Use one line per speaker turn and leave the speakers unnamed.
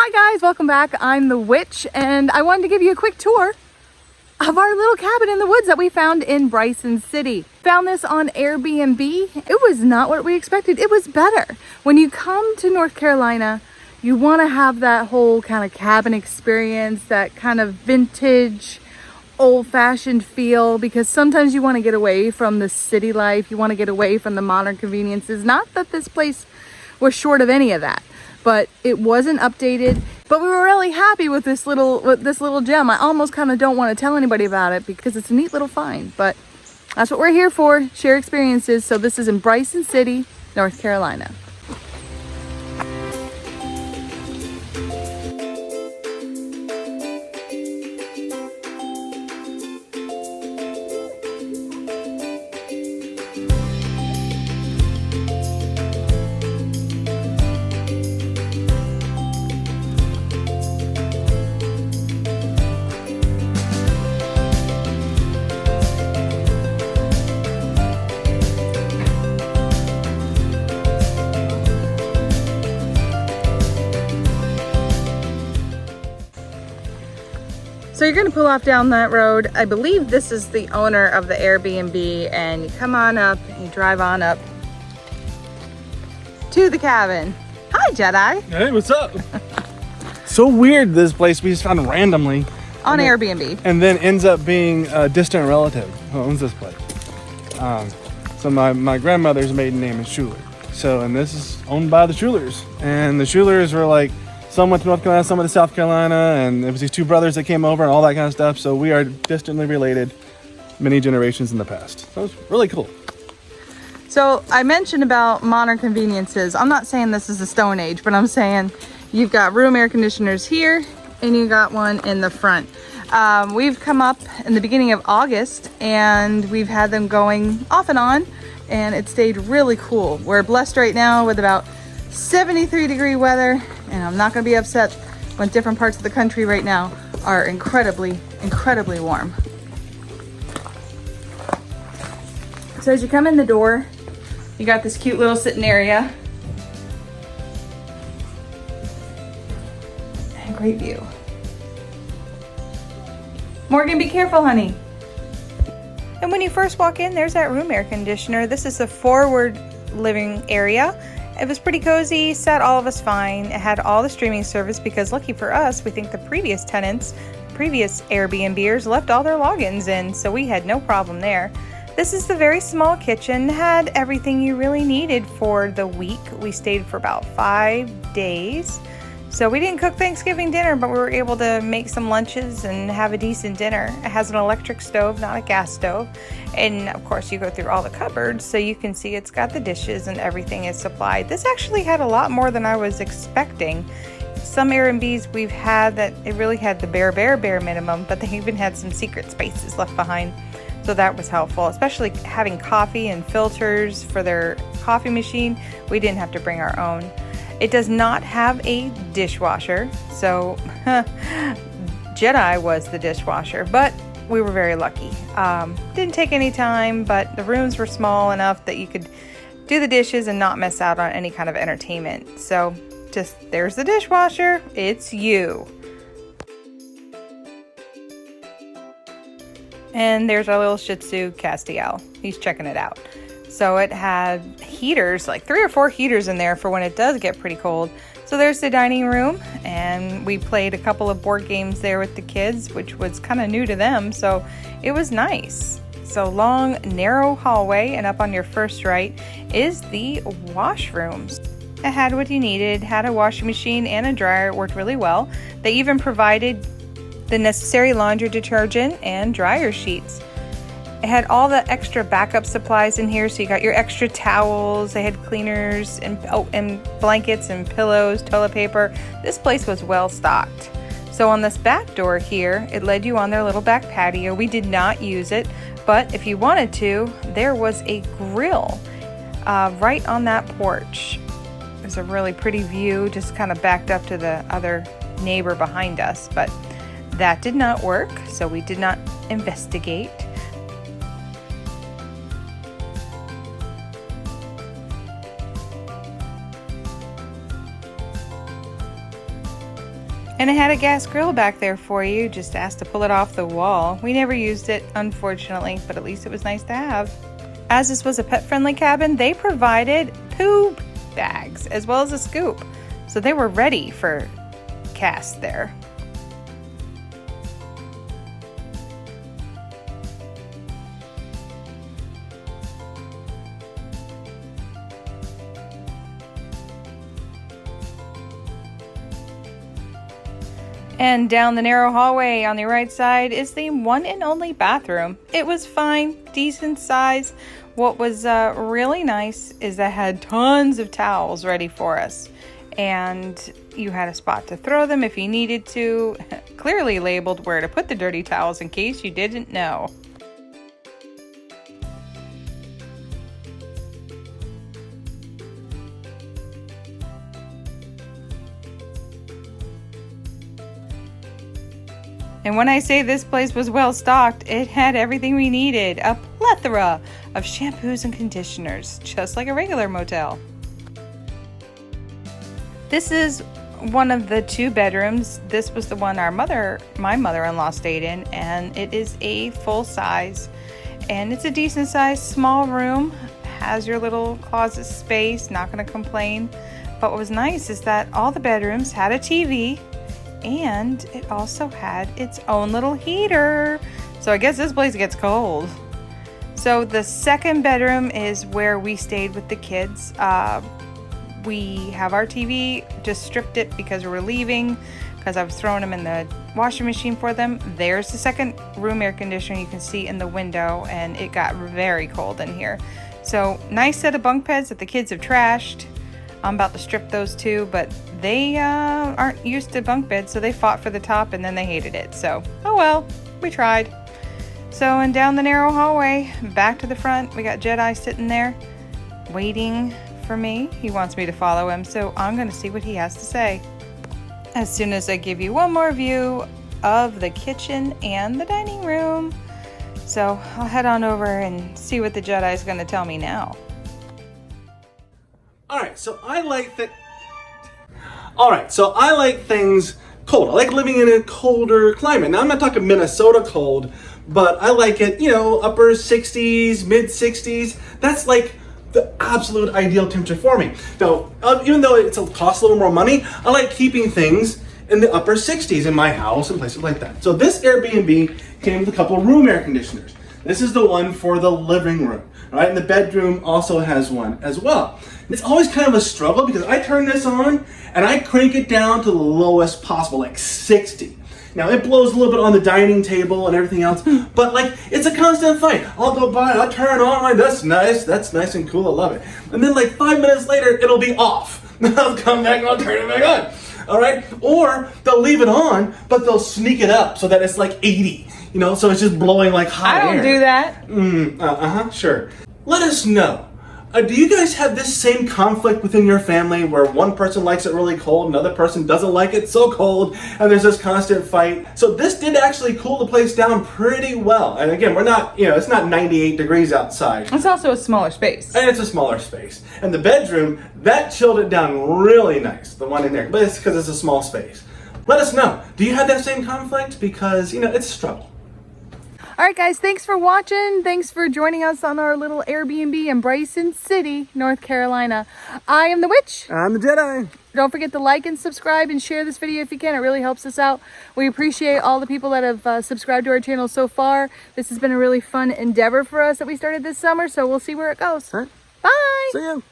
Hi guys, welcome back. I'm the Witch and I wanted to give you a quick tour of our little cabin in the woods that we found in Bryson City. Found this on Airbnb. It was not what we expected. It was better. When you come to North Carolina, you want to have that whole kind of cabin experience, that kind of vintage, old-fashioned feel, because sometimes you want to get away from the city life. You want to get away from the modern conveniences. Not that this place was short of any of that, but it wasn't updated. But we were really happy with this little gem. I almost kind of don't want to tell anybody about it because it's a neat little find, but that's what we're here for, share experiences. So this is in Bryson City, North Carolina. So you're gonna pull off down that road. I believe this is the owner of the Airbnb, and you come on up, you drive on up to the cabin. Hi, Jedi.
Hey, what's up? So weird, this place we just found randomly.
On Airbnb.
And then ends up being a distant relative who owns this place. So my grandmother's maiden name is Schuler. So, and this is owned by the Schulers. And the Schulers were like, some went to North Carolina, some went to South Carolina, and it was these two brothers that came over and all that kind of stuff. So we are distantly related many generations in the past. So it was really cool.
So I mentioned about modern conveniences. I'm not saying this is the Stone Age, but I'm saying you've got room air conditioners here and you got one in the front. We've come up in the beginning of August and we've had them going off and on, and it stayed really cool. We're blessed right now with about 73-degree weather, and I'm not going to be upset when different parts of the country right now are incredibly warm. So as you come in the door, you got this cute little sitting area. And great view. Morgan, be careful, honey. And when you first walk in, there's that room air conditioner. This is the forward living area. It was pretty cozy, sat all of us fine. It had all the streaming service because lucky for us, we think the previous tenants, previous Airbnbers left all their logins in, so we had no problem there. This is the very small kitchen, had everything you really needed for the week. We stayed for about 5 days. So we didn't cook Thanksgiving dinner, but we were able to make some lunches and have a decent dinner. It has an electric stove, not a gas stove. And of course you go through all the cupboards so you can see it's got the dishes and everything is supplied. This actually had a lot more than I was expecting. Some Airbnbs we've had that it really had the bare minimum, but they even had some secret spaces left behind. So that was helpful, especially having coffee and filters for their coffee machine. We didn't have to bring our own. It does not have a dishwasher, so Jedi was the dishwasher, but we were very lucky. Didn't take any time, but the rooms were small enough that you could do the dishes and not miss out on any kind of entertainment. So just, there's the dishwasher, it's you. And there's our little Shih Tzu, Castiel. He's checking it out. So it had heaters, like 3 or 4 heaters in there for when it does get pretty cold. So there's the dining room, and we played a couple of board games there with the kids, which was kind of new to them, so it was nice. So long, narrow hallway, and up on your first right is the washrooms. It had what you needed, had a washing machine and a dryer. It worked really well. They even provided the necessary laundry detergent and dryer sheets. It had all the extra backup supplies in here, so you got your extra towels. They had cleaners and blankets and pillows, toilet paper. This place was well stocked. So on this back door here, it led you on their little back patio. We did not use it, but if you wanted to, there was a grill right on that porch. It was a really pretty view, just kind of backed up to the other neighbor behind us, but that did not work, so we did not investigate. And it had a gas grill back there for you, just asked to pull it off the wall. We never used it, unfortunately, but at least it was nice to have. As this was a pet-friendly cabin, they provided poop bags as well as a scoop. So they were ready for cast there. And down the narrow hallway on the right side is the one and only bathroom. It was fine, decent size. What was really nice is that it had tons of towels ready for us. And you had a spot to throw them if you needed to. Clearly labeled where to put the dirty towels in case you didn't know. And when I say this place was well stocked, it had everything we needed. A plethora of shampoos and conditioners, just like a regular motel. This is one of the 2 bedrooms. This was the one my mother-in-law stayed in, and it is a full size. And it's a decent sized small room. Has your little closet space, not gonna complain. But what was nice is that all the bedrooms had a TV, and it also had its own little heater. So I guess this place gets cold. So the second bedroom is where we stayed with the kids. We have our TV, just stripped it because we were leaving, because I was throwing them in the washing machine for them. There's the second room air conditioner you can see in the window, and it got very cold in here. So nice set of bunk beds that the kids have trashed. I'm about to strip those too, but they aren't used to bunk beds, so they fought for the top and then they hated it. So, oh well, we tried. So, and down the narrow hallway, back to the front, we got Jedi sitting there waiting for me. He wants me to follow him, so I'm going to see what he has to say. As soon as I give you one more view of the kitchen and the dining room. So, I'll head on over and see what the Jedi is going to tell me now.
Alright, so I like things cold. I like living in a colder climate. Now, I'm not talking Minnesota cold, but I like it, upper 60s, mid 60s. That's like the absolute ideal temperature for me. Now, even though it costs a little more money, I like keeping things in the upper 60s in my house and places like that. So this Airbnb came with a couple of room air conditioners. This is the one for the living room, right? And the bedroom also has one as well. It's always kind of a struggle because I turn this on and I crank it down to the lowest possible, like 60. Now it blows a little bit on the dining table and everything else, but like it's a constant fight. I'll go by, I'll turn it on, like that's nice and cool, I love it. And then like 5 minutes later, it'll be off. I'll come back and I'll turn it back on. All right? Or they'll leave it on, but they'll sneak it up so that it's like 80. So it's just blowing like hot air.
I don't do that.
Sure. Let us know. Do you guys have this same conflict within your family where one person likes it really cold, another person doesn't like it so cold, and there's this constant fight? So this did actually cool the place down pretty well. And again, we're not, it's not 98 degrees outside.
It's also a smaller space.
And it's a smaller space. And the bedroom, that chilled it down really nice, the one in there. But it's because it's a small space. Let us know. Do you have that same conflict? Because, it's a struggle.
All right, guys, thanks for watching. Thanks for joining us on our little Airbnb in Bryson City, North Carolina. I am the Witch.
I'm the Jedi.
Don't forget to like and subscribe and share this video if you can. It really helps us out. We appreciate all the people that have subscribed to our channel so far. This has been a really fun endeavor for us that we started this summer, so we'll see where it goes.
All right.
Bye.
See you.